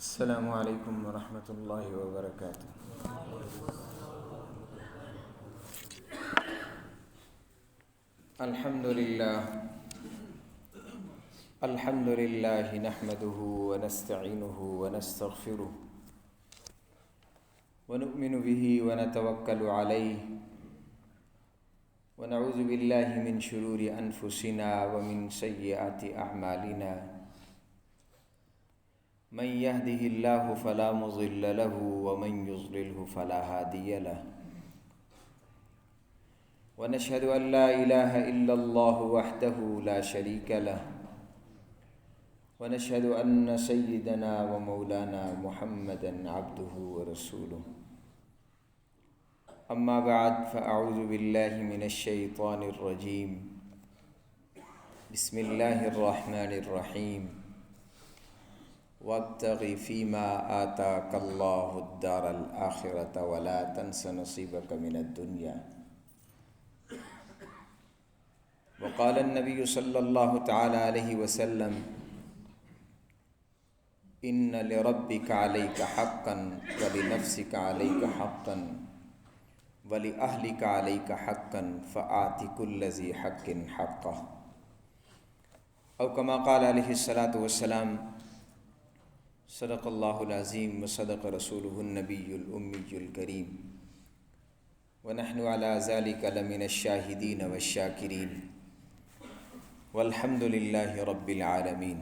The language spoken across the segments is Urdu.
السلام علیکم ورحمۃ اللہ وبرکاتہ۔ الحمد للہ نحمده ونستعینه ونستغفره ونؤمن به ونتوکل علیہ ونعوذ باللہ من شرور انفسنا ومن سیئات اعمالنا من يهده الله فلا مضل له ومن يضلله فلا هادي له ونشهد أن لا إله إلا الله وحده لا شريك له ونشهد أن سيدنا ومولانا محمدا عبده ورسوله أما بعد فأعوذ بالله من الشيطان الرجيم بسم الله الرحمن الرحيم وابتغ فيما آتاك الله الدار الآخرة ولا تنس نصيبك من الدنيا وقال النبي صلى الله تعالى عليه وسلم إن لربك عليك حقا ولنفسك عليك حقا ولأهلك عليك حقا فآت كل ذي حق حقه أو كما قال عليه الصلاة والسلام صدق اللہ العظیم وصدق رسولہ النبی الأمی الکریم ونحن على ذلك لمن الشاہدین والشاکرین والحمد للہ رب العالمین۔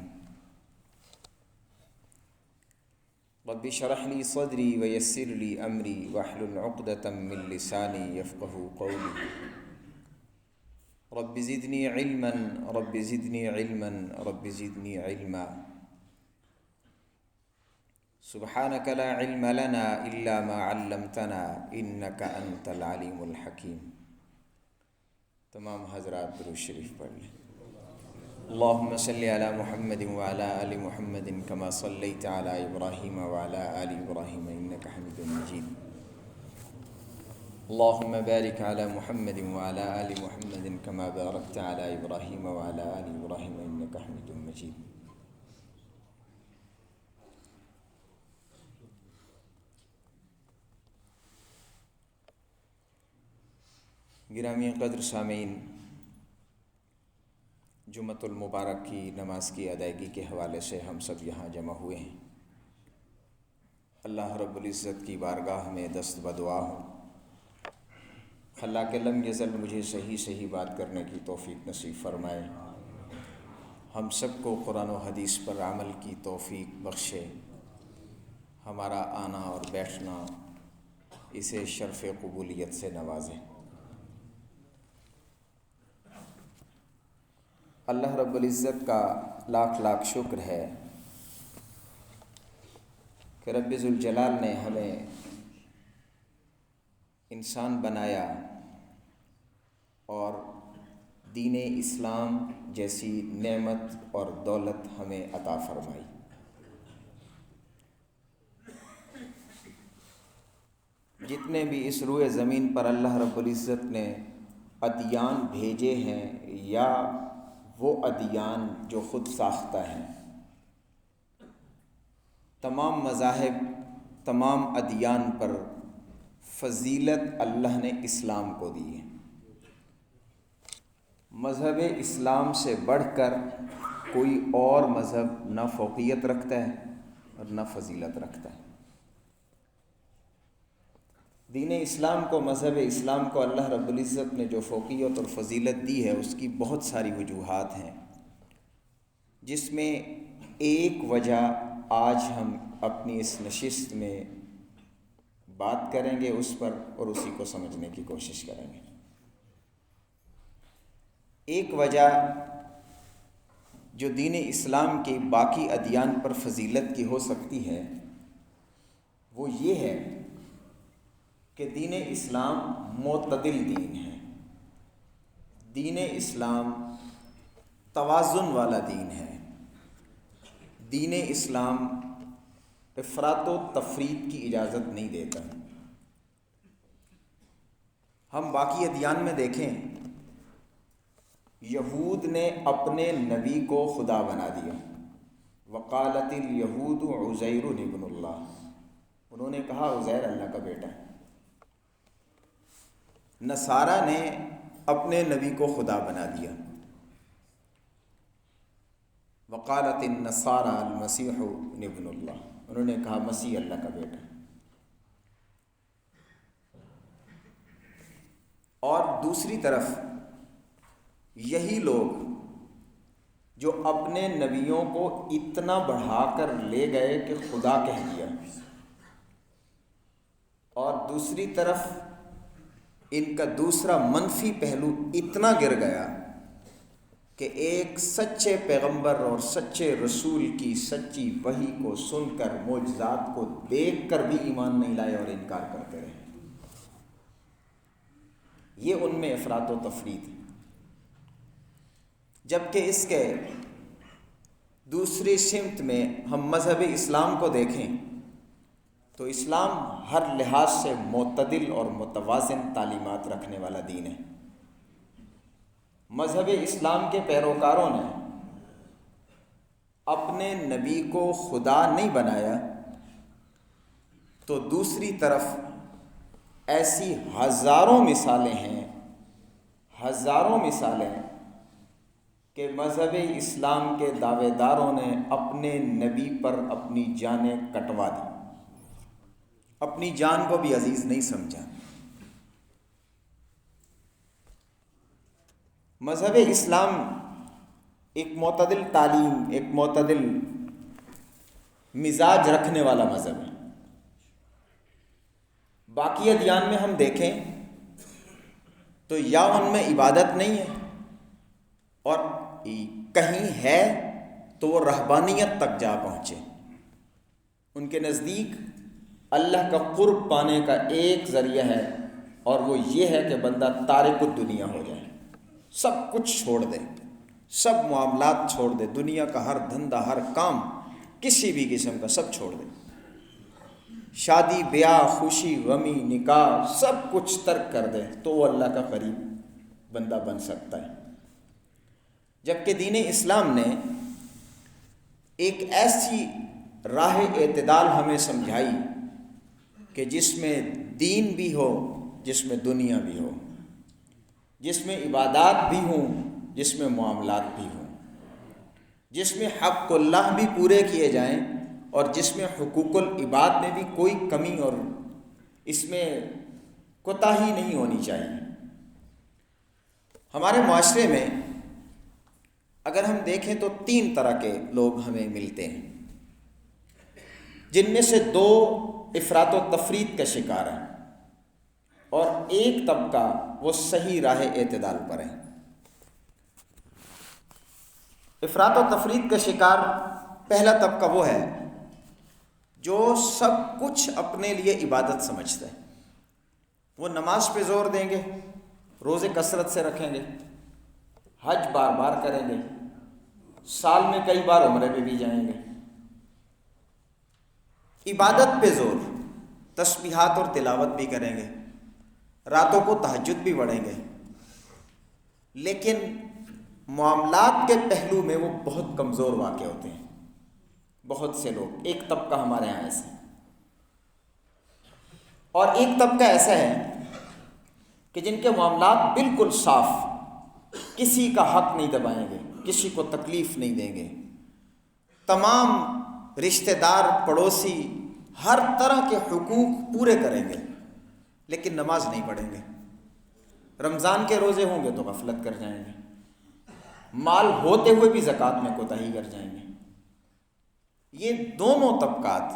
رب اشرح لی صدری ویسر لی امری واحلل عقدۃ من لسانی یفقہوا قولی۔ رب زدنی علما رب زدنی علما رب زدنی علما سبحانك لا علم لنا إلا ما علمتنا إنك أنت العليم الحكيم۔ تمام حضرات درود شریف پڑھ لیں۔ اللهم صل على محمد وعلى آل محمد كما صليت على إبراهيم وعلى آل إبراهيم إنك حميد مجيد۔ اللهم بارك على محمد وعلى آل محمد كما باركت على إبراهيم وعلى آل إبراهيم إنك حميد مجيد۔ گرامی قدر سامعین، جمعۃ المبارک کی نماز کی ادائیگی کے حوالے سے ہم سب یہاں جمع ہوئے ہیں۔ اللہ رب العزت کی بارگاہ میں دست بدعا ہوں، خلاق لم یزل مجھے صحیح بات کرنے کی توفیق نصیب فرمائے، ہم سب کو قرآن و حدیث پر عمل کی توفیق بخشے، ہمارا آنا اور بیٹھنا اسے شرف قبولیت سے نوازے۔ اللہ رب العزت کا لاکھ لاکھ شکر ہے کہ رب ذوالجلال نے ہمیں انسان بنایا اور دین اسلام جیسی نعمت اور دولت ہمیں عطا فرمائی۔ جتنے بھی اس روئے زمین پر اللہ رب العزت نے ادیان بھیجے ہیں یا وہ ادیان جو خود ساختہ ہیں، تمام مذاہب، تمام ادیان پر فضیلت اللہ نے اسلام کو دی ہے۔ مذہب اسلام سے بڑھ کر کوئی اور مذہب نہ فوقیت رکھتا ہے اور نہ فضیلت رکھتا ہے۔ دین اسلام کو، مذہب اسلام کو اللہ رب العزت نے جو فوقیت اور فضیلت دی ہے اس کی بہت ساری وجوہات ہیں، جس میں ایک وجہ آج ہم اپنی اس نشست میں بات کریں گے اس پر اور اسی کو سمجھنے کی کوشش کریں گے۔ ایک وجہ جو دین اسلام کی باقی ادیان پر فضیلت کی ہو سکتی ہے وہ یہ ہے کہ دین اسلام معتدل دین ہے، دین اسلام توازن والا دین ہے، دین اسلام افراط و تفریط کی اجازت نہیں دیتا۔ ہم باقی ادیان میں دیکھیں، یہود نے اپنے نبی کو خدا بنا دیا، وقالت الیہود عزیر ابن اللہ، انہوں نے کہا عزیر اللہ کا بیٹا ہے۔ نصارہ نے اپنے نبی کو خدا بنا دیا۔ وقالت النصارى المسیح ابن اللہ، انہوں نے کہا مسیح اللہ کا بیٹا ہے۔ اور دوسری طرف یہی لوگ جو اپنے نبیوں کو اتنا بڑھا کر لے گئے کہ خدا کہہ دیا، اور دوسری طرف ان کا دوسرا منفی پہلو اتنا گر گیا کہ ایک سچے پیغمبر اور سچے رسول کی سچی وحی کو سن کر، معجزات کو دیکھ کر بھی ایمان نہیں لائے اور انکار کرتے رہے۔ یہ ان میں افراط و تفریط ہے۔ جبکہ اس کے دوسری سمت میں ہم مذہب اسلام کو دیکھیں تو اسلام ہر لحاظ سے معتدل اور متوازن تعلیمات رکھنے والا دین ہے۔ مذہب اسلام کے پیروکاروں نے اپنے نبی کو خدا نہیں بنایا، تو دوسری طرف ایسی ہزاروں مثالیں کہ مذہب اسلام کے دعوے داروں نے اپنے نبی پر اپنی جانیں کٹوا دی، اپنی جان کو بھی عزیز نہیں سمجھا۔ مذہب اسلام ایک معتدل تعلیم، ایک معتدل مزاج رکھنے والا مذہب ہے۔ باقی ادیان میں ہم دیکھیں تو یا ان میں عبادت نہیں ہے، اور کہیں ہے تو وہ رہبانیت تک جا پہنچے۔ ان کے نزدیک اللہ کا قرب پانے کا ایک ذریعہ ہے، اور وہ یہ ہے کہ بندہ تارک الدنیا ہو جائے، سب کچھ چھوڑ دے، سب معاملات چھوڑ دے، دنیا کا ہر دھندا، ہر کام کسی بھی قسم کا سب چھوڑ دے، شادی بیاہ، خوشی غمی، نکاح سب کچھ ترک کر دے، تو وہ اللہ کا قریب بندہ بن سکتا ہے۔ جبکہ دین اسلام نے ایک ایسی راہ اعتدال ہمیں سمجھائی کہ جس میں دین بھی ہو، جس میں دنیا بھی ہو، جس میں عبادات بھی ہوں، جس میں معاملات بھی ہوں، جس میں حق اللہ بھی پورے کیے جائیں، اور جس میں حقوق العباد میں بھی کوئی کمی اور اس میں کوتاہی نہیں ہونی چاہیے۔ ہمارے معاشرے میں اگر ہم دیکھیں تو 3 طرح کے لوگ ہمیں ملتے ہیں، جن میں سے 2 افراط و تفریط کا شکار ہیں، اور ایک طبقہ وہ صحیح راہ اعتدال پر ہے۔ افراط و تفریط کا شکار پہلا طبقہ وہ ہے جو سب کچھ اپنے لیے عبادت سمجھتا ہے۔ وہ نماز پہ زور دیں گے، روزے کثرت سے رکھیں گے، حج بار بار کریں گے، سال میں کئی بار عمرے پہ بھی جائیں گے، عبادت پہ زور، تسبیحات اور تلاوت بھی کریں گے، راتوں کو تہجد بھی پڑھیں گے، لیکن معاملات کے پہلو میں وہ بہت کمزور واقع ہوتے ہیں۔ بہت سے لوگ، ایک طبقہ ہمارے یہاں ایسا ہے، اور ایک طبقہ ایسا ہے کہ جن کے معاملات بالکل صاف، کسی کا حق نہیں دبائیں گے، کسی کو تکلیف نہیں دیں گے، تمام رشتہ دار، پڑوسی، ہر طرح کے حقوق پورے کریں گے، لیکن نماز نہیں پڑھیں گے۔ رمضان کے روزے ہوں گے تو غفلت کر جائیں گے، مال ہوتے ہوئے بھی زکوٰۃ میں کوتاہی کر جائیں گے۔ یہ دونوں طبقات،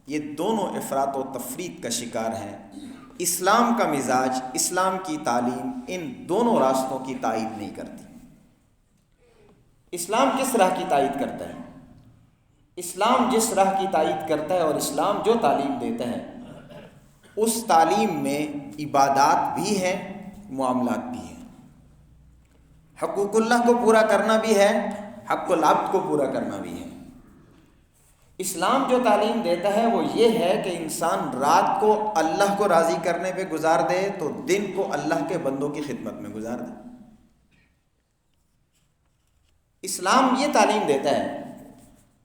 یہ دونوں افراط و تفریط کا شکار ہیں۔ اسلام کا مزاج، اسلام کی تعلیم ان دونوں راستوں کی تائید نہیں کرتی۔ اسلام کس راہ کی تائید کرتا ہے؟ اسلام جس راہ کی تائید کرتا ہے اور اسلام جو تعلیم دیتا ہے، اس تعلیم میں عبادات بھی ہیں، معاملات بھی ہیں، حقوق اللہ کو پورا کرنا بھی ہے، حق العبد کو پورا کرنا بھی ہے۔ اسلام جو تعلیم دیتا ہے وہ یہ ہے کہ انسان رات کو اللہ کو راضی کرنے پہ گزار دے تو دن کو اللہ کے بندوں کی خدمت میں گزار دے۔ اسلام یہ تعلیم دیتا ہے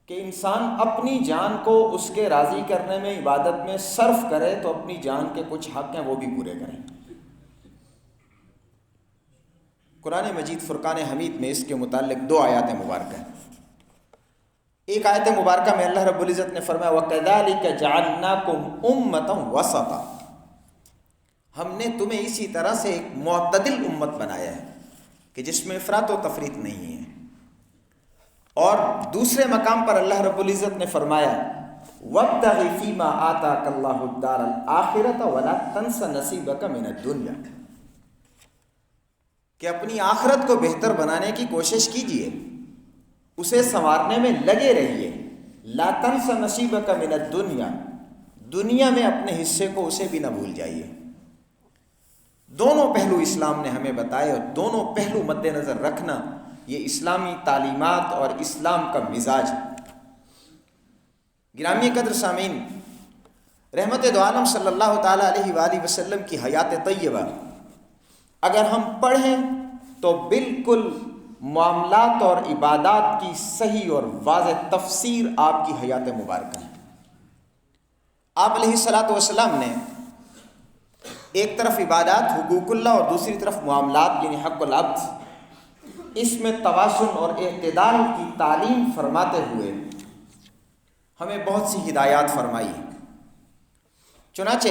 کہ انسان اپنی جان کو اس کے راضی کرنے میں، عبادت میں صرف کرے تو اپنی جان کے کچھ حق ہیں وہ بھی پورے کریں۔ قرآن مجید فرقان حمید میں اس کے متعلق 2 آیات مبارکہ ہیں۔ ایک آیت مبارکہ میں اللہ رب العزت نے فرمایا وَكَذَلِكَ جَعَلْنَاكُمْ أُمَّةً وَسَطًا، ہم نے تمہیں اسی طرح سے ایک معتدل امت بنایا ہے کہ جس میں افراط و تفریط نہیں ہے۔ اور دوسرے مقام پر اللہ رب العزت نے فرمایا وَابْتَغِ فِي مَا آتَاكَ اللَّهُ الدَّارَ الْآخِرَةَ وَلَا تَنْسَ نَصِيبَكَ مِنَ الدُّنْيَا، کہ اپنی آخرت کو بہتر بنانے کی کوشش کیجئے، اسے سنوارنے میں لگے رہیے۔ لا تنس نصیبک من الدنیا، دنیا میں اپنے حصے کو اسے بھی نہ بھول جائیے۔ دونوں پہلو اسلام نے ہمیں بتائے اور دونوں پہلو مد نظر رکھنا یہ اسلامی تعلیمات اور اسلام کا مزاج ہے۔ گرامی قدر سامعین، رحمت دو عالم صلی اللہ تعالیٰ علیہ وآلہ وسلم کی حیات طیبہ اگر ہم پڑھیں تو بالکل معاملات اور عبادات کی صحیح اور واضح تفسیر آپ کی حیات مبارکہ ہے۔ آپ علیہ الصلاۃ والسلام نے ایک طرف عبادات حقوق اللہ اور دوسری طرف معاملات یعنی حق العبد، اس میں توازن اور اعتدال کی تعلیم فرماتے ہوئے ہمیں بہت سی ہدایات فرمائی ہیں۔ چنانچہ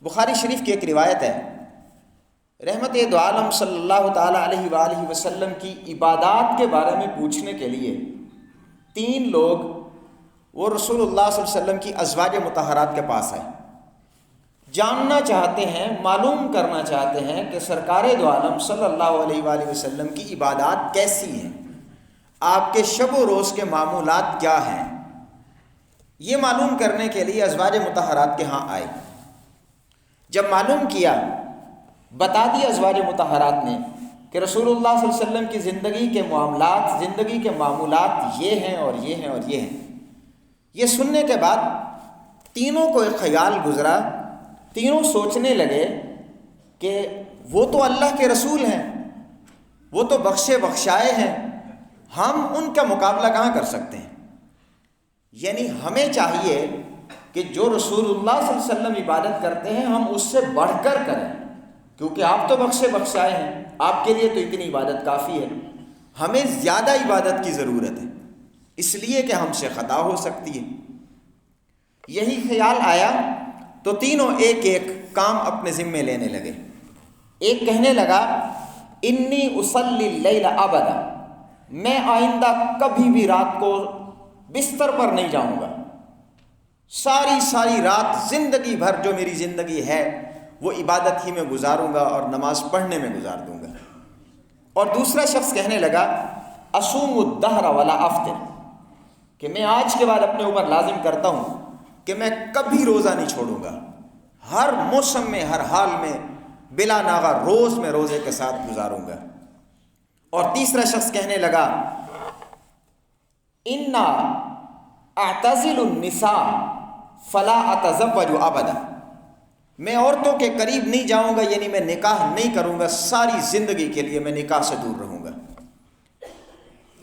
بخاری شریف کی ایک روایت ہے، رحمت دو عالم صلی اللہ تعالیٰ علیہ وآلہ وسلم کی عبادات کے بارے میں پوچھنے کے لیے 3 لوگ وہ رسول اللہ صلی اللہ علیہ وسلم کی ازواج مطہرات کے پاس آئے، جاننا چاہتے ہیں، معلوم کرنا چاہتے ہیں کہ سرکار دو عالم صلی اللہ علیہ وآلہ وسلم کی عبادات کیسی ہیں، آپ کے شب و روز کے معمولات کیا ہیں۔ یہ معلوم کرنے کے لیے ازواج مطہرات کے ہاں آئے۔ جب معلوم کیا، بتا دیا ازواج مطہرات نے کہ رسول اللہ صلی اللہ علیہ وسلم کی زندگی کے معاملات، زندگی کے معمولات یہ ہیں اور یہ ہیں اور یہ ہیں۔ یہ سننے کے بعد تینوں کو ایک خیال گزرا، تینوں سوچنے لگے کہ وہ تو اللہ کے رسول ہیں، وہ تو بخشے بخشائے ہیں، ہم ان کا مقابلہ کہاں کر سکتے ہیں۔ یعنی ہمیں چاہیے کہ جو رسول اللہ صلی اللہ علیہ وسلم عبادت کرتے ہیں ہم اس سے بڑھ کر کریں، کیونکہ آپ تو بخشے بخشائے ہیں، آپ کے لیے تو اتنی عبادت کافی ہے، ہمیں زیادہ عبادت کی ضرورت ہے، اس لیے کہ ہم سے خطا ہو سکتی ہے۔ یہی خیال آیا تو تینوں ایک ایک کام اپنے ذمے لینے لگے۔ ایک کہنے لگا انی اصلی اللیل ابدا، میں آئندہ کبھی بھی رات کو بستر پر نہیں جاؤں گا، ساری رات زندگی بھر جو میری زندگی ہے وہ عبادت ہی میں گزاروں گا اور نماز پڑھنے میں گزار دوں گا۔ اور دوسرا شخص کہنے لگا اصوم الدہر ولا افطر، کہ میں آج کے بعد اپنے اوپر لازم کرتا ہوں کہ میں کبھی روزہ نہیں چھوڑوں گا، ہر موسم میں ہر حال میں بلا ناغہ روز میں روزے کے ساتھ گزاروں گا۔ اور تیسرا شخص کہنے لگا انا اعتزل النساء فلا اتزوج ابدا، میں عورتوں کے قریب نہیں جاؤں گا، یعنی میں نکاح نہیں کروں گا، ساری زندگی کے لیے میں نکاح سے دور رہوں گا۔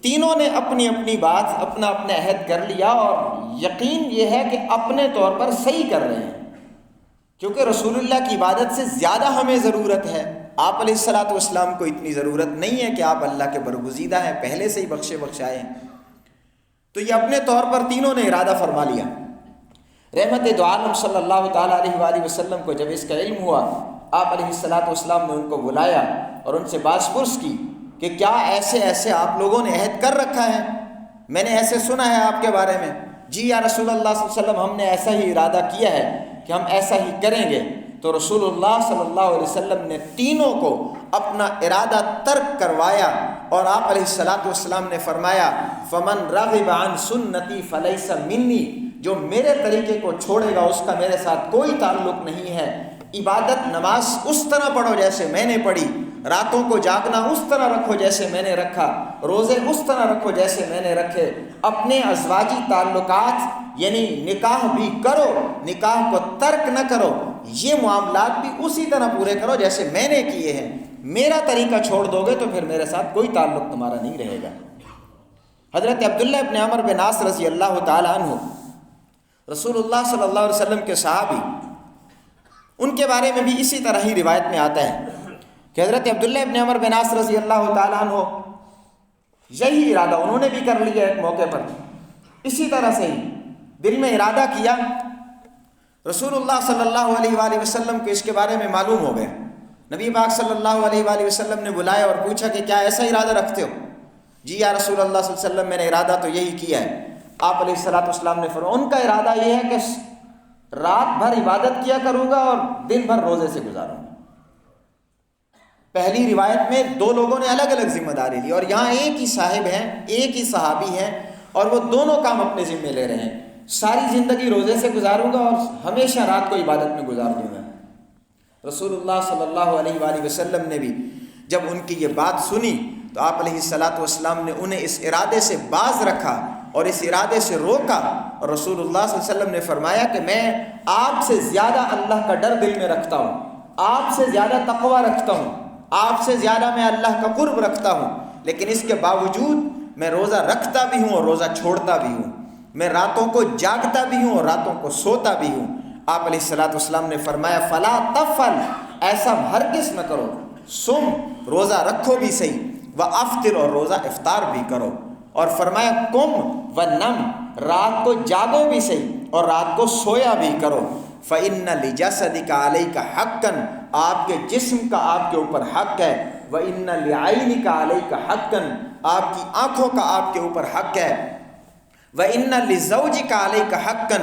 تینوں نے اپنی اپنی بات، اپنا عہد کر لیا، اور یقین یہ ہے کہ اپنے طور پر صحیح کر رہے ہیں، کیونکہ رسول اللہ کی عبادت سے زیادہ ہمیں ضرورت ہے۔ آپ علیہ الصلاۃ والسلام کو اتنی ضرورت نہیں ہے کہ آپ اللہ کے برگزیدہ ہیں، پہلے سے ہی بخشے بخشائے ہیں۔ تو یہ اپنے طور پر تینوں نے ارادہ فرما لیا۔ رحمت دو عالم صلی اللہ تعالیٰ علیہ وآلہ وسلم کو جب اس کا علم ہوا، آپ علیہ الصلاۃ والسلام نے ان کو بلایا اور ان سے باز پرس کی کہ کیا ایسے آپ لوگوں نے عہد کر رکھا ہے، میں نے ایسے سنا ہے آپ کے بارے میں۔ جی یا رسول اللہ صلی اللہ علیہ وسلم، ہم نے ایسا ہی ارادہ کیا ہے کہ ہم ایسا ہی کریں گے۔ تو رسول اللہ صلی اللہ علیہ وسلم نے تینوں کو اپنا ارادہ ترک کروایا، اور آپ علیہ الصلاۃ والسلام نے فرمایا فمن رغب عن سنتی فلیس منی، جو میرے طریقے کو چھوڑے گا اس کا میرے ساتھ کوئی تعلق نہیں ہے۔ عبادت نماز اس طرح پڑھو جیسے میں نے پڑھی، راتوں کو جاگنا اس طرح رکھو جیسے میں نے رکھا، روزے اس طرح رکھو جیسے میں نے رکھے، اپنے ازواجی تعلقات یعنی نکاح بھی کرو، نکاح کو ترک نہ کرو، یہ معاملات بھی اسی طرح پورے کرو جیسے میں نے کیے ہیں۔ میرا طریقہ چھوڑ دو گے تو پھر میرے ساتھ کوئی تعلق تمہارا نہیں رہے گا۔ حضرت عبداللہ ابن عمر بن عاص رضی اللہ تعالیٰ عنہ رسول اللہ صلی اللہ علیہ وسلم کے صحابی، ان کے بارے میں بھی اسی طرح ہی روایت میں آتا ہے کہ حضرت عبداللہ ابن عمر بن عاص رضی اللہ تعالیٰ عنہ یہی ارادہ انہوں نے بھی کر لیا ایک موقع پر، اسی طرح سے ہی دل میں ارادہ کیا، رسول اللہ صلی اللہ علیہ وآلہ وسلم کو اس کے بارے میں معلوم ہو گیا، نبی پاک صلی اللہ علیہ وآلہ وسلم نے بلایا اور پوچھا کہ کیا ایسا ارادہ رکھتے ہو؟ جی یا رسول اللہ صلی اللہ علیہ وسلم میں نے ارادہ تو یہی کیا ہے۔ آپ علیہ الصلوۃ والسلام نے فرمایا ان کا ارادہ یہ ہے کہ رات بھر عبادت کیا کروں گا اور دن بھر روزے سے گزاروں گا۔ پہلی روایت میں دو لوگوں نے الگ الگ ذمہ داری لی، اور یہاں ایک ہی صاحب ہیں، ایک ہی صحابی ہیں، اور وہ دونوں کام اپنے ذمہ لے رہے ہیں، ساری زندگی روزے سے گزاروں گا اور ہمیشہ رات کو عبادت میں گزار دوں گا۔ رسول اللہ صلی اللہ علیہ وآلہ وسلم نے بھی جب ان کی یہ بات سنی تو آپ علیہ الصلوۃ والسلام نے انہیں اس ارادے سے باز رکھا اور اس ارادے سے روکا، اور رسول اللہ صلی اللہ علیہ وسلم نے فرمایا کہ میں آپ سے زیادہ اللہ کا ڈر دل میں رکھتا ہوں، آپ سے زیادہ تقوی رکھتا ہوں، آپ سے زیادہ میں اللہ کا قرب رکھتا ہوں، لیکن اس کے باوجود میں روزہ رکھتا بھی ہوں اور روزہ چھوڑتا بھی ہوں، میں راتوں کو جاگتا بھی ہوں اور راتوں کو سوتا بھی ہوں۔ آپ علیہ الصلوۃ والسلام نے فرمایا فلا تفعل، ایسا ہرگز نہ کرو، سم روزہ رکھو بھی صحیح، وافطر اور روزہ افطار بھی کرو، اور فرمایا قم ونم، رات کو جاگو بھی صحیح اور رات کو سویا بھی کرو، فإن لجسدک علیک حقا، آپ کے جسم کا آپ کے اوپر حق ہے، وإن لعینک علیک حقا، آپ کی آنکھوں کا آپ کے اوپر حق ہے، وإن لزوجک علیک حقا،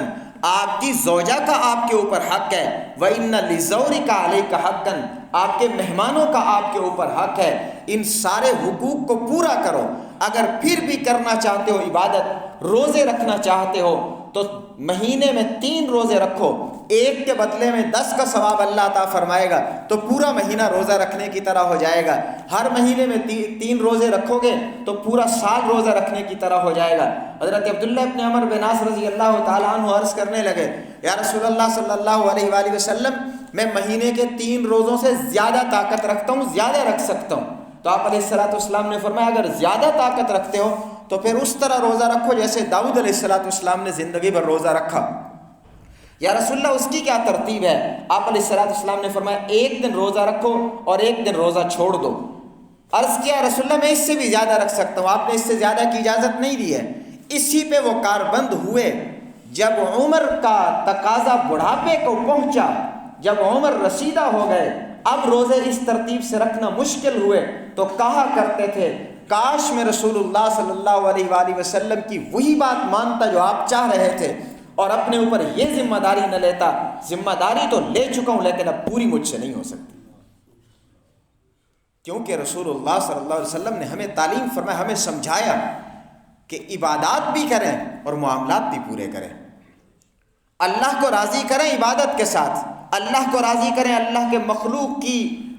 آپ کی زوجہ کا آپ کے اوپر حق ہے، وإن لزورک علیک حقا، آپ کے مہمانوں کا آپ کے اوپر حق ہے۔ ان سارے حقوق کو پورا کرو۔ اگر پھر بھی کرنا چاہتے ہو عبادت، روزے رکھنا چاہتے ہو تو مہینے میں 3 روزے رکھو، ایک کے بدلے میں 10 کا ثواب اللہ عطا فرمائے گا، تو پورا مہینہ روزہ رکھنے کی طرح ہو جائے گا۔ ہر مہینے میں 3 روزے رکھو گے تو پورا سال روزہ رکھنے کی طرح ہو جائے گا۔ حضرت عبداللہ ابن عمر بن عاص رضی اللہ تعالیٰ عنہ عرض کرنے لگے، یا رسول اللہ صلی اللہ علیہ وآلہ وسلم، میں مہینے کے 3 روزوں سے زیادہ طاقت رکھتا ہوں، زیادہ رکھ سکتا ہوں۔ تو آپ علیہ الصلوۃ والسلام نے فرمایا اگر زیادہ طاقت رکھتے ہو تو پھر اس طرح روزہ رکھو جیسے داؤد علیہ الصلوۃ والسلام نے زندگی بھر روزہ رکھا۔ یا رسول اللہ اس کی کیا ترتیب ہے؟ آپ علیہ الصلوۃ والسلام نے فرمایا ایک دن روزہ رکھو اور ایک دن روزہ چھوڑ دو۔ عرض کیا رسول اللہ میں اس سے بھی زیادہ رکھ سکتا ہوں، آپ نے اس سے زیادہ کی اجازت نہیں دی ہے۔ اسی پہ وہ کاربند ہوئے، جب عمر کا تقاضا بڑھاپے کو پہنچا، جب عمر رسیدہ ہو گئے، اب روزے اس ترتیب سے رکھنا مشکل ہوئے، تو کہا کرتے تھے کاش میں رسول اللہ صلی اللہ علیہ وآلہ وسلم کی وہی بات مانتا جو آپ چاہ رہے تھے اور اپنے اوپر یہ ذمہ داری نہ لیتا۔ ذمہ داری تو لے چکا ہوں لیکن اب پوری مجھ سے نہیں ہو سکتی، کیونکہ رسول اللہ صلی اللہ علیہ وسلم نے ہمیں تعلیم فرمایا، ہمیں سمجھایا کہ عبادات بھی کریں اور معاملات بھی پورے کریں، اللہ کو راضی کریں عبادت کے ساتھ، اللہ کو راضی کریں اللہ کے مخلوق کی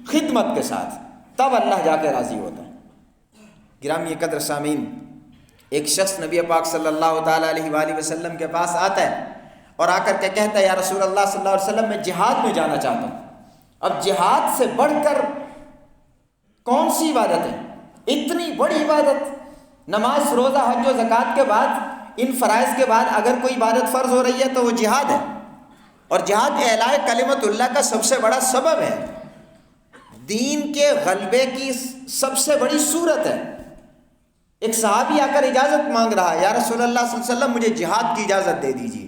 خدمت کے ساتھ، تب اللہ جا کے راضی ہوتا ہے۔ گرامی قدر سامعین، ایک شخص نبی پاک صلی اللہ تعالیٰ علیہ وآلہ وسلم کے پاس آتا ہے اور آ کر کے کہتا ہے یا رسول اللہ صلی اللہ علیہ وسلم میں جہاد میں جانا چاہتا ہوں۔ اب جہاد سے بڑھ کر کون سی عبادت ہے؟ اتنی بڑی عبادت، نماز روزہ حج و زکوٰۃ کے بعد، ان فرائض کے بعد اگر کوئی عبادت فرض ہو رہی ہے تو وہ جہاد ہے، اور جہاد اعلاء کلمت اللہ کا سب سے بڑا سبب ہے، دین کے غلبے کی سب سے بڑی صورت ہے۔ ایک صحابی آ کر اجازت مانگ رہا ہے، یا رسول اللہ صلی اللہ علیہ وسلم مجھے جہاد کی اجازت دے دیجیے۔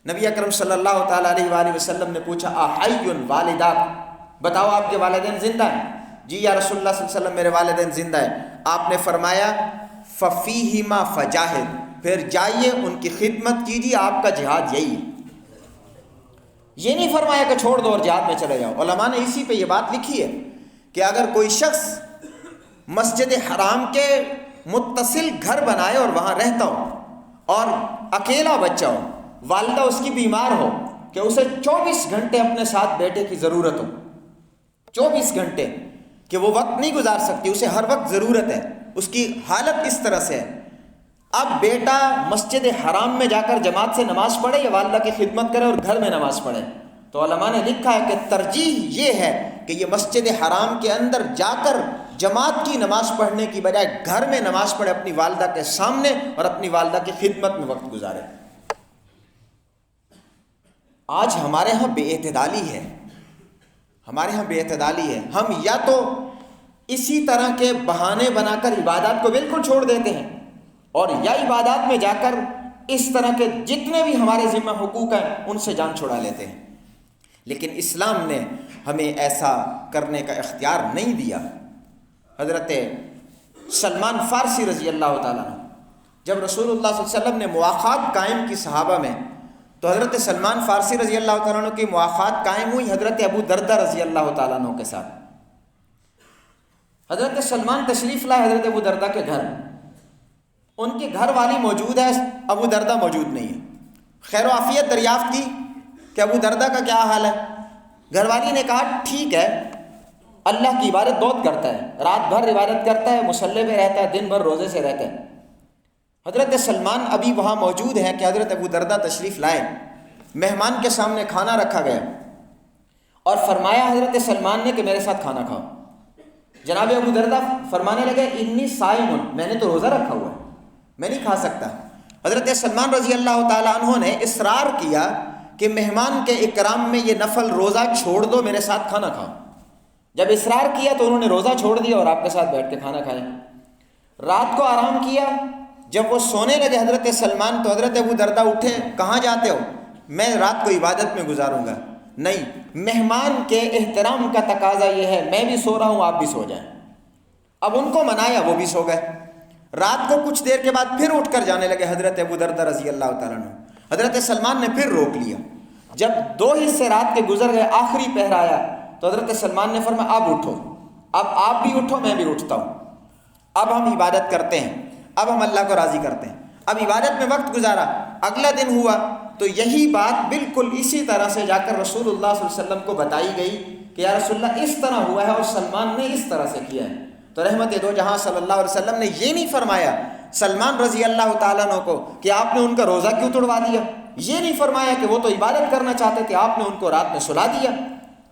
نبی اکرم صلی اللہ تعالیٰ علیہ وآلہ وسلم نے پوچھا احی والداک، بتاؤ آپ کے والدین زندہ ہیں؟ جی یا رسول اللہ صلی اللہ علیہ وسلم میرے والدین زندہ ہیں۔ آپ نے فرمایا ففیہما فجاہد، پھر جائیے ان کی خدمت کیجیے، آپ کا جہاد یہی ہے۔ یہ نہیں فرمایا کہ چھوڑ دو اور جہاد میں چلے جاؤ۔ علماء نے اسی پہ یہ بات لکھی ہے کہ اگر کوئی شخص مسجد حرام کے متصل گھر بنائے اور وہاں رہتا ہو اور اکیلا بچہ ہو، والدہ اس کی بیمار ہو کہ اسے 24 گھنٹے اپنے ساتھ بیٹے کی ضرورت ہو، 24 گھنٹے کہ وہ وقت نہیں گزار سکتی، اسے ہر وقت ضرورت ہے، اس کی حالت اس طرح سے ہے، اب بیٹا مسجد حرام میں جا کر جماعت سے نماز پڑھے یا والدہ کی خدمت کرے اور گھر میں نماز پڑھے؟ تو علماء نے لکھا ہے کہ ترجیح یہ ہے کہ یہ مسجد حرام کے اندر جا کر جماعت کی نماز پڑھنے کی بجائے گھر میں نماز پڑھے، اپنی والدہ کے سامنے اور اپنی والدہ کی خدمت میں وقت گزارے۔ آج ہمارے ہاں بے اعتدالی ہے، ہمارے ہاں بے اعتدالی ہے۔ ہم یا تو اسی طرح کے بہانے بنا کر عبادات کو بالکل چھوڑ دیتے ہیں، اور یا عبادات میں جا کر اس طرح کے جتنے بھی ہمارے ذمہ حقوق ہیں ان سے جان چھڑا لیتے ہیں۔ لیکن اسلام نے ہمیں ایسا کرنے کا اختیار نہیں دیا۔ حضرت سلمان فارسی رضی اللہ تعالیٰ عنہ جب رسول اللہ صلی اللہ علیہ وسلم نے مواخات قائم کی صحابہ میں، تو حضرت سلمان فارسی رضی اللہ تعالیٰ عنہ کی مواخات قائم ہوئی حضرت ابو دردہ رضی اللہ تعالیٰ عنہ کے ساتھ۔ حضرت سلمان تشریف لائے حضرت ابو دردہ کے گھر، ان کی گھر والی موجود ہے، ابو دردہ موجود نہیں ہے۔ خیر و عافیت دریافت کی کہ ابو دردہ کا کیا حال ہے؟ گھر والی نے کہا ٹھیک ہے، اللہ کی عبادت بہت کرتا ہے، رات بھر عبادت کرتا ہے، مصلی پہ رہتا ہے، دن بھر روزے سے رہتا ہے۔ حضرت سلمان ابھی وہاں موجود ہیں کہ حضرت ابو دردہ تشریف لائے، مہمان کے سامنے کھانا رکھا گیا اور فرمایا حضرت سلمان نے کہ میرے ساتھ کھانا کھاؤ۔ جناب ابو دردہ فرمانے لگے انی صائم، میں نے تو روزہ رکھا ہوا ہے، میں نہیں کھا سکتا۔ حضرت سلمان رضی اللہ تعالیٰ عنہ نے اصرار کیا کہ مہمان کے اکرام میں یہ نفل روزہ چھوڑ دو، میرے ساتھ کھانا کھاؤ۔ جب اصرار کیا تو انہوں نے روزہ چھوڑ دیا اور آپ کے ساتھ بیٹھ کے کھانا کھایا۔ رات کو آرام کیا، جب وہ سونے لگے حضرت سلمان تو حضرت ابو دردہ اٹھے، کہاں جاتے ہو؟ میں رات کو عبادت میں گزاروں گا۔ نہیں، مہمان کے احترام کا تقاضا یہ ہے میں بھی سو رہا ہوں آپ بھی سو جائیں۔ اب ان کو منایا، وہ بھی سو گئے۔ رات کو کچھ دیر کے بعد پھر اٹھ کر جانے لگے حضرت ابو دردہ رضی اللہ تعالیٰ عنہ۔ حضرت سلمان نے پھر روک لیا۔ جب 2 حصے رات کے گزر گئے، آخری پہر آیا تو حضرت سلمان نے فرمایا اب اٹھو، اب آپ بھی اٹھو میں بھی اٹھتا ہوں، اب ہم عبادت کرتے ہیں، اب ہم اللہ کو راضی کرتے ہیں۔ اب عبادت میں وقت گزارا، اگلا دن ہوا تو یہی بات بالکل اسی طرح سے جا کر رسول اللہ صلی اللہ علیہ وسلم کو بتائی گئی کہ یا رسول اللہ اس طرح ہوا ہے اور سلمان نے اس طرح سے کیا ہے۔ تو رحمت دو جہاں صلی اللہ علیہ وسلم نے یہ نہیں فرمایا سلمان رضی اللہ تعالیٰ عنہ کو کہ آپ نے ان کا روزہ کیوں توڑوا دیا، یہ نہیں فرمایا کہ وہ تو عبادت کرنا چاہتے تھے آپ نے ان کو رات میں سلا دیا،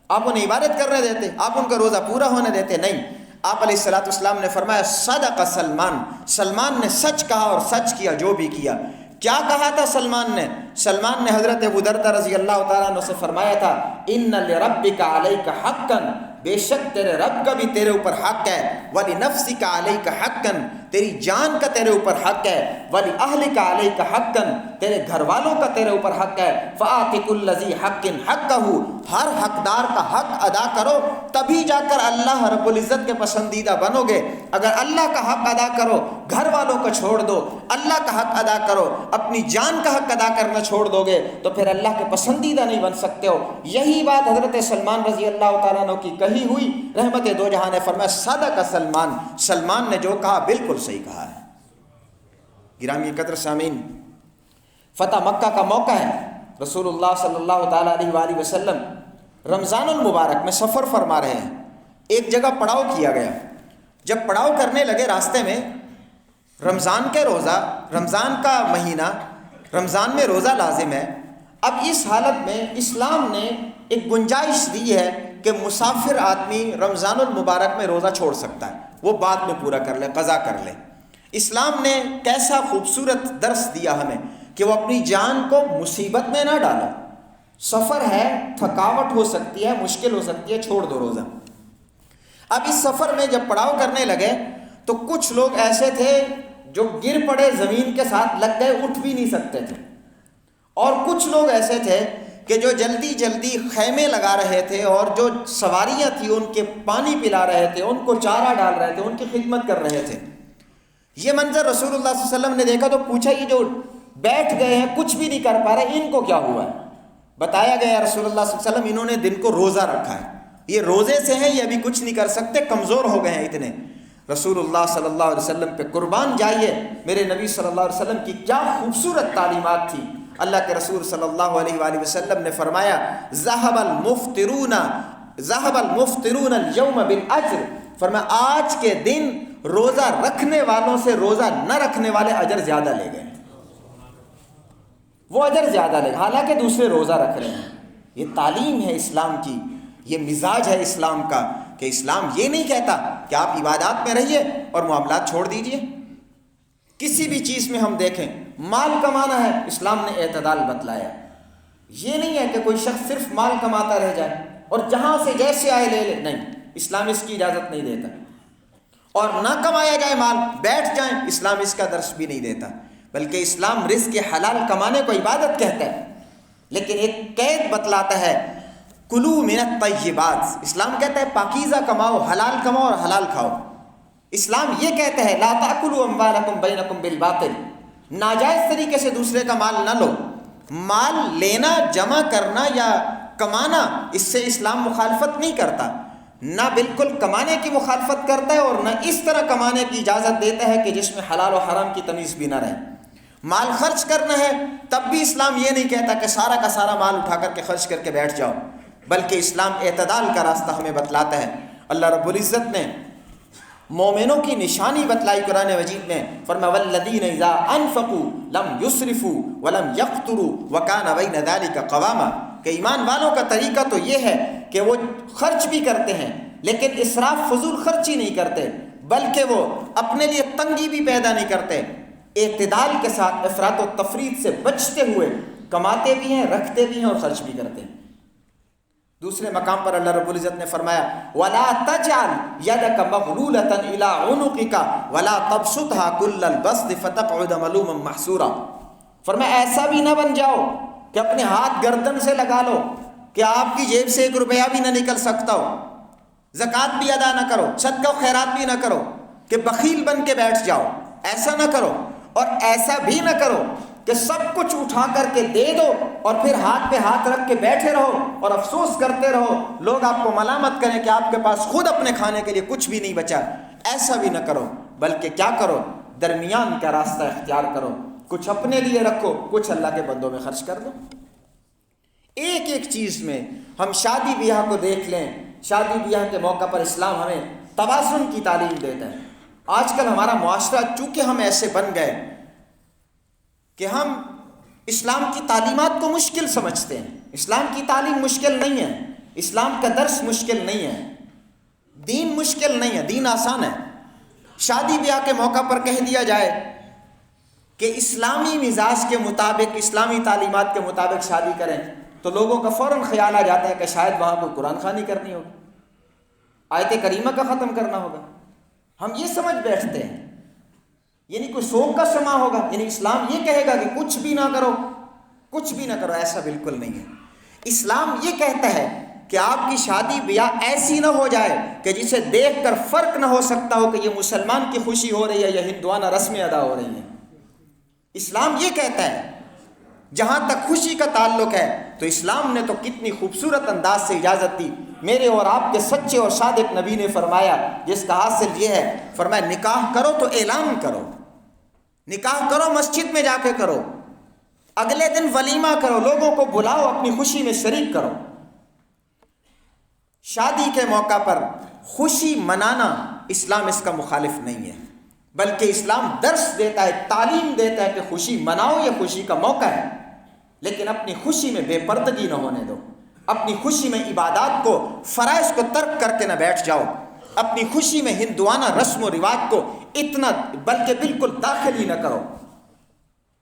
آپ انہیں عبادت کرنے دیتے، آپ ان کا روزہ پورا ہونے دیتے، نہیں۔ آپ علیہ الصلوۃ والسلام نے فرمایا صدق سلمان، سلمان نے سچ کہا اور سچ کیا جو بھی کیا۔ کیا کہا تھا سلمان نے؟ سلمان نے حضرت ابو دردہ رضی اللہ تعالیٰ عنہ سے فرمایا تھا ان لربک علیک حقا، بے شک تیرے رب کا بھی تیرے اوپر حق ہے، ولنفسک علیک حقا، تیری جان کا تیرے اوپر حق ہے، ولأہلک علیک حقا، تیرے گھر والوں کا تیرے اوپر حق ہے، فآت کل ذی حق حقہ، ہر حقدار کا حق ادا کرو تبھی جا کر اللہ رب العزت کے پسندیدہ بنو گے۔ اگر اللہ کا حق ادا کرو، گھر والوں کو چھوڑ دو، اللہ کا حق ادا کرو، اپنی جان کا حق ادا کرنا چھوڑ دو گے تو پھر اللہ کے پسندیدہ نہیں بن سکتے ہو۔ یہی بات حضرت سلمان رضی اللہ تعالیٰ عنہ کی کہی ہوئی، رحمت دو جہاں نے فرمایا صدق سلمان، سلمان نے جو کہا بالکل صحیح کہا ہے۔ گرامی قدر سامعین، فتح مکہ کا موقع ہے، رسول اللہ صلی اللہ تعالیٰ علیہ وآلہ وسلم رمضان المبارک میں سفر فرما رہے ہیں، ایک جگہ پڑاؤ کیا گیا۔ جب پڑاؤ کرنے لگے راستے میں، رمضان کے روزہ، رمضان کا مہینہ، رمضان میں روزہ لازم ہے۔ اب اس حالت میں اسلام نے ایک گنجائش دی ہے کہ مسافر آدمی رمضان المبارک میں روزہ چھوڑ سکتا ہے، وہ بعد میں پورا کر لے، قضا کر لے۔ اسلام نے کیسا خوبصورت درس دیا ہمیں کہ وہ اپنی جان کو مصیبت میں نہ ڈالو، سفر ہے، تھکاوٹ ہو سکتی ہے، مشکل ہو سکتی ہے، چھوڑ دو روزہ۔ اب اس سفر میں جب پڑاؤ کرنے لگے تو کچھ لوگ ایسے تھے جو گر پڑے، زمین کے ساتھ لگ گئے، اٹھ بھی نہیں سکتے تھے، اور کچھ لوگ ایسے تھے کہ جو جلدی جلدی خیمے لگا رہے تھے اور جو سواریاں تھیں ان کے پانی پلا رہے تھے، ان کو چارہ ڈال رہے تھے، ان کی خدمت کر رہے تھے۔ یہ منظر رسول اللہ صلی اللہ علیہ وسلم نے دیکھا تو پوچھا یہ جو بیٹھ گئے ہیں کچھ بھی نہیں کر پا رہے ان کو کیا ہوا ہے؟ بتایا گیا رسول اللہ صلی اللہ علیہ وسلم انہوں نے دن کو روزہ رکھا ہے، یہ روزے سے ہیں، یہ ابھی کچھ نہیں کر سکتے، کمزور ہو گئے ہیں اتنے۔ رسول اللہ صلی اللہ علیہ وسلم پہ قربان جائیے، میرے نبی صلی اللہ علیہ وسلم کی کیا خوبصورت تعلیمات تھی۔ اللہ کے رسول صلی اللہ علیہ وآلہ وسلم نے فرمایا ذهب المفطرون اليوم بالاجر، فرمایا آج کے دن روزہ رکھنے والوں سے روزہ نہ رکھنے والے اجر زیادہ لے گئے، وہ اجر زیادہ لے گئے، حالانکہ دوسرے روزہ رکھ رہے ہیں۔ یہ تعلیم ہے اسلام کی، یہ مزاج ہے اسلام کا کہ اسلام یہ نہیں کہتا کہ آپ عبادات میں رہیے اور معاملات چھوڑ دیجئے۔ کسی بھی چیز میں ہم دیکھیں، مال کمانا ہے، اسلام نے اعتدال بتلایا۔ یہ نہیں ہے کہ کوئی شخص صرف مال کماتا رہ جائے اور جہاں سے جیسے آئے لے لے، نہیں، اسلام اس کی اجازت نہیں دیتا۔ اور نہ کمایا جائے مال، بیٹھ جائیں، اسلام اس کا درس بھی نہیں دیتا، بلکہ اسلام رزق حلال کمانے کو عبادت کہتا ہے، لیکن ایک قید بتلاتا ہے، کلو من الطیبات۔ اسلام کہتا ہے پاکیزہ کماؤ، حلال کماؤ اور حلال کھاؤ۔ اسلام یہ کہتا ہے لا تاکلوا اموالکم بینکم بالباطل، ناجائز طریقے سے دوسرے کا مال نہ لو۔ مال لینا، جمع کرنا یا کمانا، اس سے اسلام مخالفت نہیں کرتا، نہ بالکل کمانے کی مخالفت کرتا ہے اور نہ اس طرح کمانے کی اجازت دیتا ہے کہ جس میں حلال و حرام کی تمیز بھی نہ رہے۔ مال خرچ کرنا ہے تب بھی اسلام یہ نہیں کہتا کہ سارا کا سارا مال اٹھا کر کے خرچ کر کے بیٹھ جاؤ، بلکہ اسلام اعتدال کا راستہ ہمیں بتلاتا ہے۔ اللہ رب العزت نے مومنوں کی نشانی بتلائی قرآن مجید میں، فرمایا والذین اذا انفقوا لم یسرفوا ولم یقتروا وکان بین ذلک قواما، کہ ایمان والوں کا طریقہ تو یہ ہے کہ وہ خرچ بھی کرتے ہیں لیکن اسراف فضول خرچی نہیں کرتے، بلکہ وہ اپنے لیے تنگی بھی پیدا نہیں کرتے، اعتدال کے ساتھ افراط و تفریط سے بچتے ہوئے کماتے بھی ہیں، رکھتے بھی ہیں اور خرچ بھی کرتے ہیں۔ دوسرے مقام پر اللہ رب العزت نے فرمایا وَلَا تَجْعَلْ يَدَكَ مَغْلُولَةً إِلَىٰ عُنُقِكَ وَلَا تَبْسُطْهَا كُلَّ الْبَسْطِ فَتَقْعُدَ مَلُومًا مَحْسُورًا۔ فرمایا ایسا بھی نہ بن جاؤ کہ اپنے ہاتھ گردن سے لگا لو کہ آپ کی جیب سے 1 روپیہ بھی نہ نکل سکتا ہو، زکوٰۃ بھی ادا نہ کرو، صدقہ و خیرات بھی نہ کرو، کہ بخیل بن کے بیٹھ جاؤ، ایسا نہ کرو۔ اور ایسا بھی نہ کرو کہ سب کچھ اٹھا کر کے دے دو اور پھر ہاتھ پہ ہاتھ رکھ کے بیٹھے رہو اور افسوس کرتے رہو، لوگ آپ کو ملامت کریں کہ آپ کے پاس خود اپنے کھانے کے لیے کچھ بھی نہیں بچا۔ ایسا بھی نہ کرو، بلکہ کیا کرو، درمیان کا راستہ اختیار کرو، کچھ اپنے لیے رکھو، کچھ اللہ کے بندوں میں خرچ کر دو۔ ایک ایک چیز میں ہم شادی بیاہ کو دیکھ لیں، شادی بیاہ کے موقع پر اسلام ہمیں توازن کی تعلیم دیتا ہے۔ آج کل ہمارا معاشرہ چونکہ ہم ایسے بن گئے کہ ہم اسلام کی تعلیمات کو مشکل سمجھتے ہیں۔ اسلام کی تعلیم مشکل نہیں ہے، اسلام کا درس مشکل نہیں ہے، دین مشکل نہیں ہے، دین آسان ہے۔ شادی بیاہ کے موقع پر کہہ دیا جائے کہ اسلامی مزاج کے مطابق، اسلامی تعلیمات کے مطابق شادی کریں تو لوگوں کا فوراً خیال آ جاتا ہے کہ شاید وہاں کوئی قرآن خوانی کرنی ہوگی، آیت کریمہ کا ختم کرنا ہوگا۔ ہم یہ سمجھ بیٹھتے ہیں یعنی کوئی سوگ کا سما ہوگا، یعنی اسلام یہ کہے گا کہ کچھ بھی نہ کرو، کچھ بھی نہ کرو۔ ایسا بالکل نہیں ہے۔ اسلام یہ کہتا ہے کہ آپ کی شادی بیاہ ایسی نہ ہو جائے کہ جسے دیکھ کر فرق نہ ہو سکتا ہو کہ یہ مسلمان کی خوشی ہو رہی ہے یا ہندوانہ رسمیں ادا ہو رہی ہیں۔ اسلام یہ کہتا ہے جہاں تک خوشی کا تعلق ہے تو اسلام نے تو کتنی خوبصورت انداز سے اجازت دی۔ میرے اور آپ کے سچے اور صادق نبی نے فرمایا، جس کا حاصل یہ ہے، فرمایا نکاح کرو تو اعلان کرو، نکاح کرو مسجد میں جا کے کرو، اگلے دن ولیمہ کرو، لوگوں کو بلاؤ، اپنی خوشی میں شریک کرو۔ شادی کے موقع پر خوشی منانا اسلام اس کا مخالف نہیں ہے، بلکہ اسلام درس دیتا ہے، تعلیم دیتا ہے کہ خوشی مناؤ، یہ خوشی کا موقع ہے، لیکن اپنی خوشی میں بے پردگی نہ ہونے دو، اپنی خوشی میں عبادات کو، فرائض کو ترک کر کے نہ بیٹھ جاؤ، اپنی خوشی میں ہندوانہ رسم و رواج کو اتنا بلکہ بالکل داخل ہی نہ کرو۔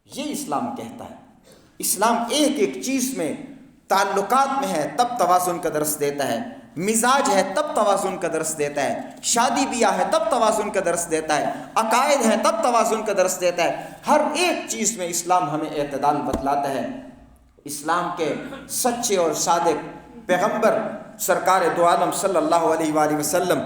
یہ اسلام کہتا ہے۔ اسلام ایک ایک چیز میں، تعلقات میں ہے تب توازن کا درس دیتا ہے، مزاج ہے تب توازن کا درس دیتا ہے، شادی بیاہ ہے تب توازن کا درس دیتا ہے، عقائد ہیں تب توازن کا درس دیتا ہے۔ ہر ایک چیز میں اسلام ہمیں اعتدال بتلاتا ہے۔ اسلام کے سچے اور صادق پیغمبر سرکار دو عالم صلی اللہ علیہ وآلہ وسلم،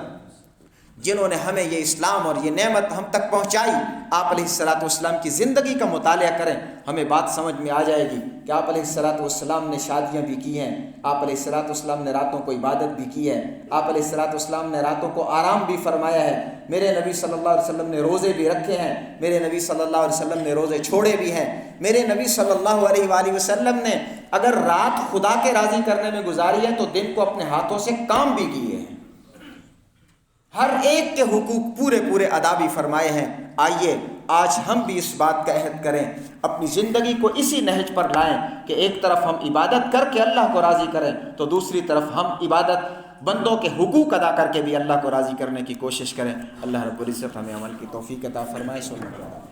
جنہوں نے ہمیں یہ اسلام اور یہ نعمت ہم تک پہنچائی، آپ علیہ الصلاۃ والسلام کی زندگی کا مطالعہ کریں، ہمیں بات سمجھ میں آ جائے گی کہ آپ علیہ الصلاۃ والسلام نے شادیاں بھی کی ہیں، آپ علیہ الصلاۃ والسلام نے راتوں کو عبادت بھی کی ہے، آپ علیہ الصلاۃ والسلام نے راتوں کو آرام بھی فرمایا ہے، میرے نبی صلی اللہ علیہ وسلم نے روزے بھی رکھے ہیں، میرے نبی صلی اللہ علیہ وسلم نے روزے چھوڑے بھی ہیں، میرے نبی صلی اللہ علیہ وآلہ وسلم نے اگر رات خدا کے راضی کرنے میں گزاری ہے تو دن کو اپنے ہاتھوں سے کام بھی کیے ہیں، ہر ایک کے حقوق پورے پورے ادا بھی فرمائے ہیں۔ آئیے آج ہم بھی اس بات کا عہد کریں، اپنی زندگی کو اسی نہج پر لائیں کہ ایک طرف ہم عبادت کر کے اللہ کو راضی کریں تو دوسری طرف ہم عبادت بندوں کے حقوق ادا کر کے بھی اللہ کو راضی کرنے کی کوشش کریں۔ اللہ رب العزت ہمیں عمل کی توفیق عطا فرمائے۔ صلی اللہ علیہ وسلم۔